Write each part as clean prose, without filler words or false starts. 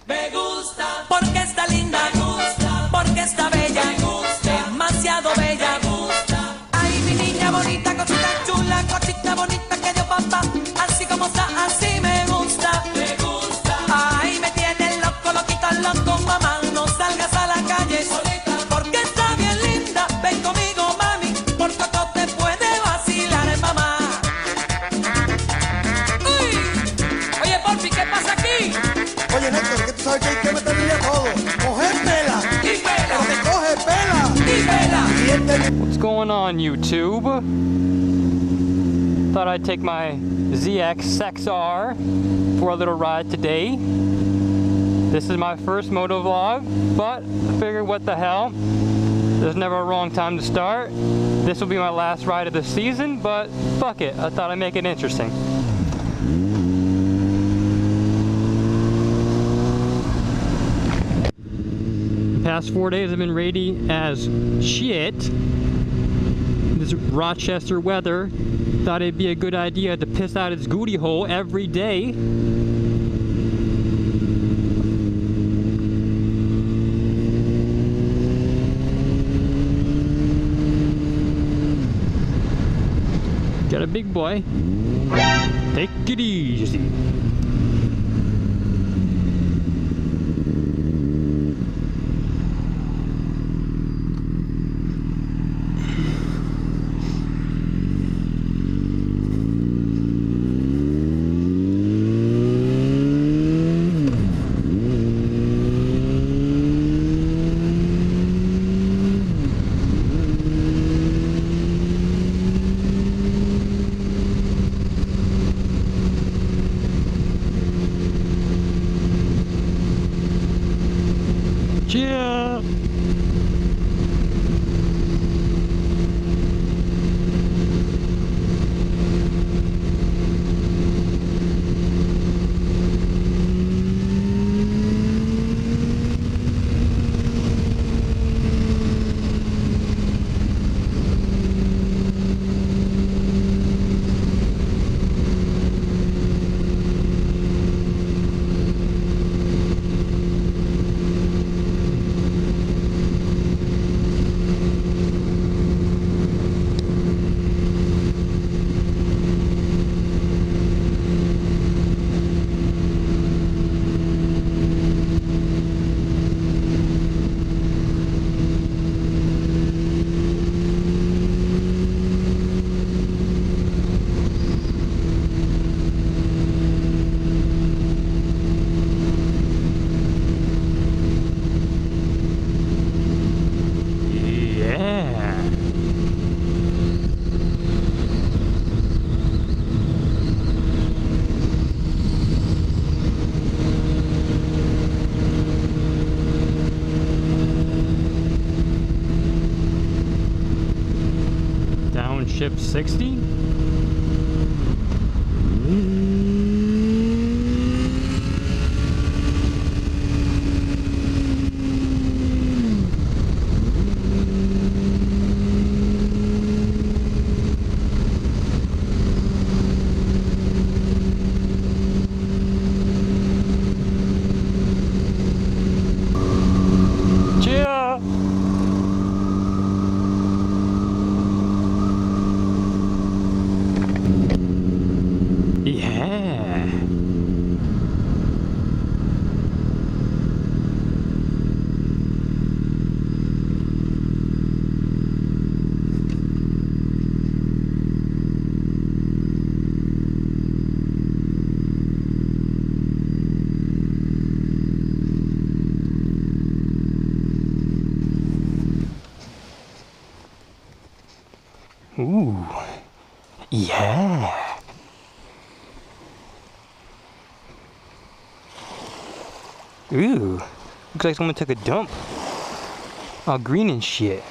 Me gusta porque está linda, me gusta porque está bella, me gusta demasiado bella, me gusta. Ay, mi niña bonita, cosita chula, cosita bonita que yo papá, así como está, así me gusta, me gusta. Ay, me tiene loco, loquito, loco, mamá, no salgas a la calle solita, porque está bien linda. Ven conmigo, mami, por poco te puede vacilar, mamá. Uy, oye, Porfi, ¿qué pasa aquí? Oye, Néstor, que tú sabes que hay que meterle a todo. Coger pela. Y pela. Porque coge pela. Y pela. What's going on, YouTube? Thought I'd take my ZX6R for a little ride today. This is my first motovlog, but I figured what the hell, there's never a wrong time to start. This will be my last ride of the season, but fuck it, I thought I'd make it interesting. The past 4 days have been rainy as shit. This Rochester weather, thought it'd be a good idea to piss out its Gooty hole every day. Got a big boy. Take it easy. Yeah. Downshift 60. Yeah. Ooh. Yeah. Ooh, looks like someone took a dump. All green and shit.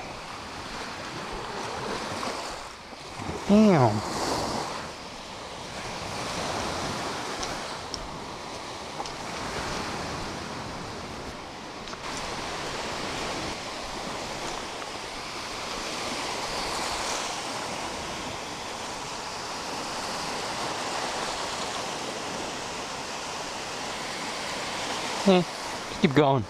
Damn. Eh. Keep going.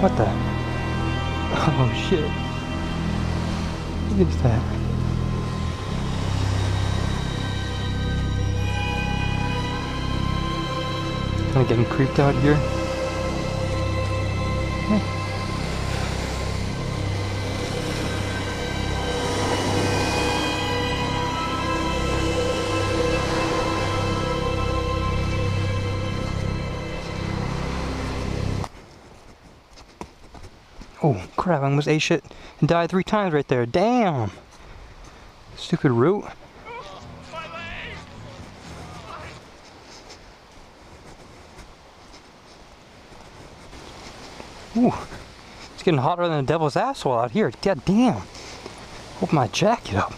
What the? Oh shit. What is that? Kind of getting creeped out here. Oh crap, I almost ate shit and died 3 times right there. Damn! Stupid root. Ooh, it's getting hotter than the devil's asshole out here. God damn. Open my jacket up.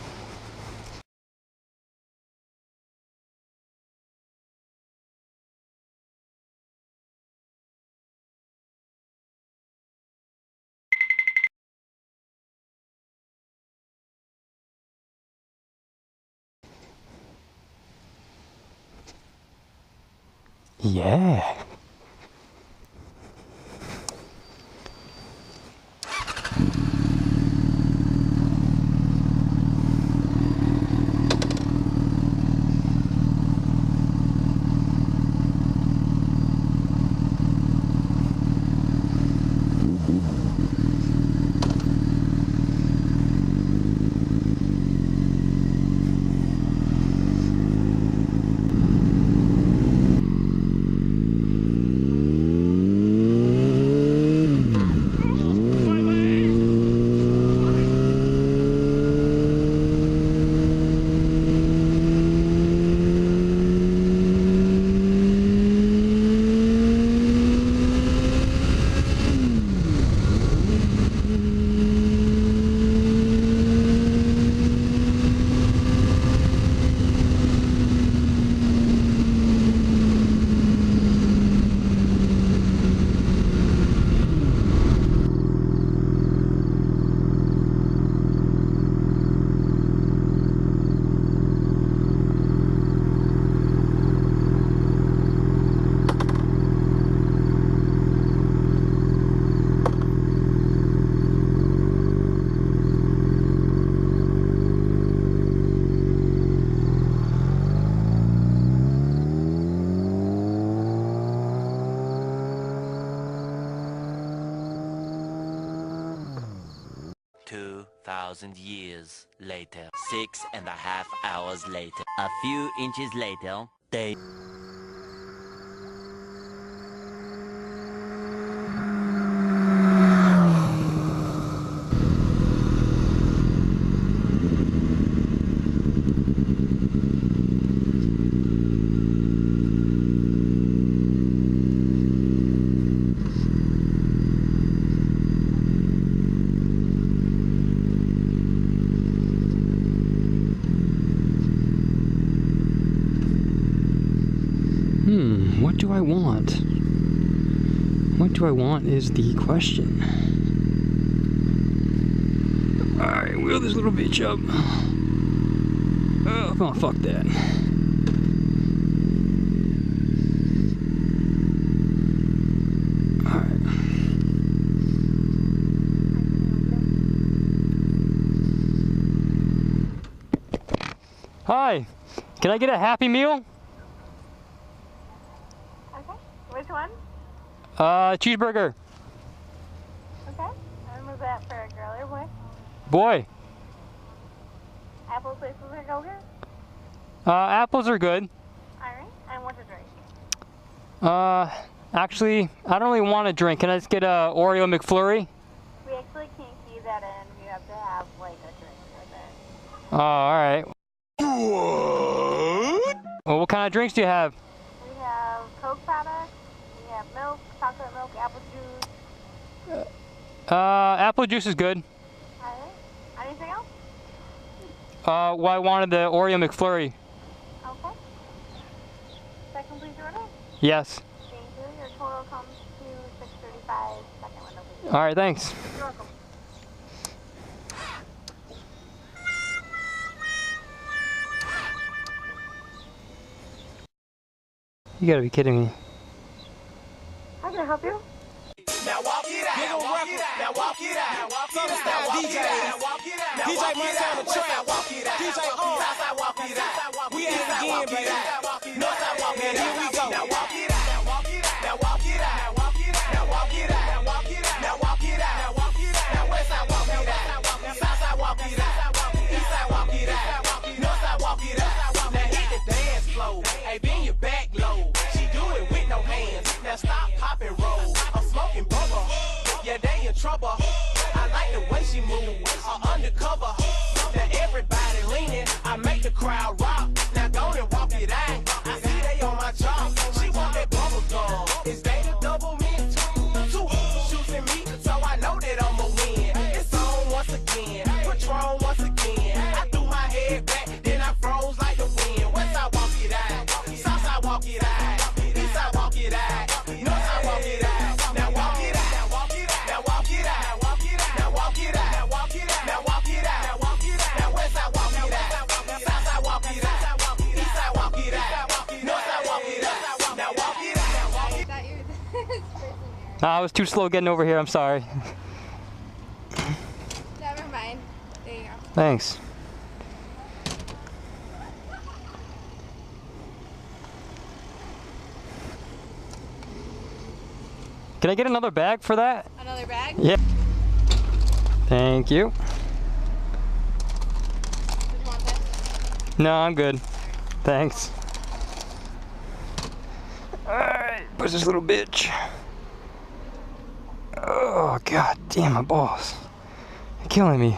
Yeah. Years later, 6.5 hours later, a few inches later, they... What do I want? What do I want is the question. Alright, wheel this little bitch up. Oh, fuck that. Alright. Hi! Can I get a Happy Meal? Okay. Which one? Cheeseburger. Okay. And was that for a girl or boy? Boy. Apple places or yogurt? Apples are good. Alright. And what to drink? Actually, I don't really want a drink. Can I just get a Oreo McFlurry? We actually can't key that in. You have to have like a drink with it. Oh, alright. Well, what kind of drinks do you have? We have Coke products. We have milk, chocolate milk, apple juice. Apple juice is good. Alright. Anything else? Well, I wanted the Oreo McFlurry. Okay. That completes your order? Yes. Thank you. Your total comes to $6.35. Second window, please. Alright, thanks. You're welcome. You gotta be kidding me. How can I help you? Now walk it out. Now walk it out. Now walk it out. Now walk it out. Now walk it out. Now walk it out. DJ Montana Trap. Walk it out. DJ on. Southside walk it out. We at it again, baby. Northside walk it out. Here we go. Now walk it out. Now walk it out. Now walk it out. Now walk it out. Now walk it out. Now walk it out. Now walk it out. Now walk it out. Now Westside walk it out. Southside walk it out. Eastside walk it out. Northside walk it out. Now hit the dance floor. Hey, bend your back low. She do it with no hands. Now stop, pop and roll. I'm smoking bubble. Yeah, they in trouble. I like the way she move. Undercover. Now everybody leaning. I make the crowd rock. Now go and walk it out. I see they on my job. She want that bubble gum. Is they the double mint? Two shooting me, so I know that I'ma win. It's on once again. Patron once again. I threw my head back, then I froze like the wind. Westside walk it out. Southside walk it out. Eastside walk it out. Northside walk it out. Now walk it out. Now walk it out. Now walk it out. Now walk it out. Now walk it out. Now walk it out. Now walk it out. Now walk it out. Now Westside walk it out. Southside walk it out. Eastside walk it out. Northside walk it out. Now walk it out. Now walk it out. I was too slow getting over here, I'm sorry. Never mind. There you go. Thanks. Can I get another bag for that? Another bag? Yep. Thank you. Did you want this? No, I'm good. Thanks. Alright, push this little bitch. Oh, god damn my balls. You're killing me.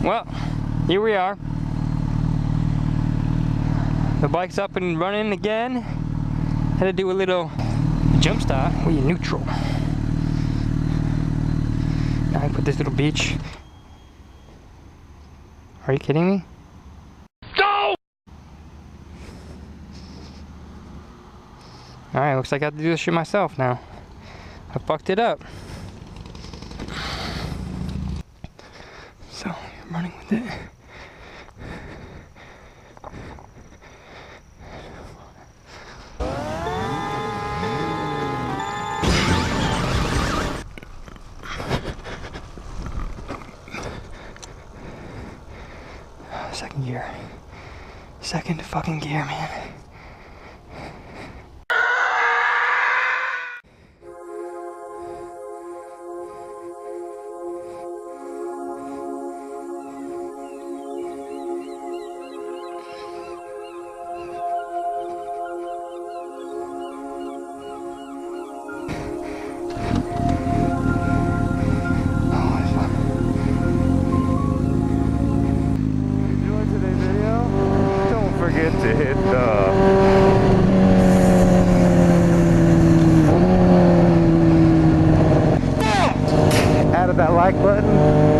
Well, here we are. The bike's up and running again. Had to do a little jump start. We in neutral. Now I put this little beach. Are you kidding me? Go! Alright, looks like I have to do this shit myself now. I fucked it up. So, I'm running with it. Second gear. Second fucking gear, man. Forget to hit add that like button.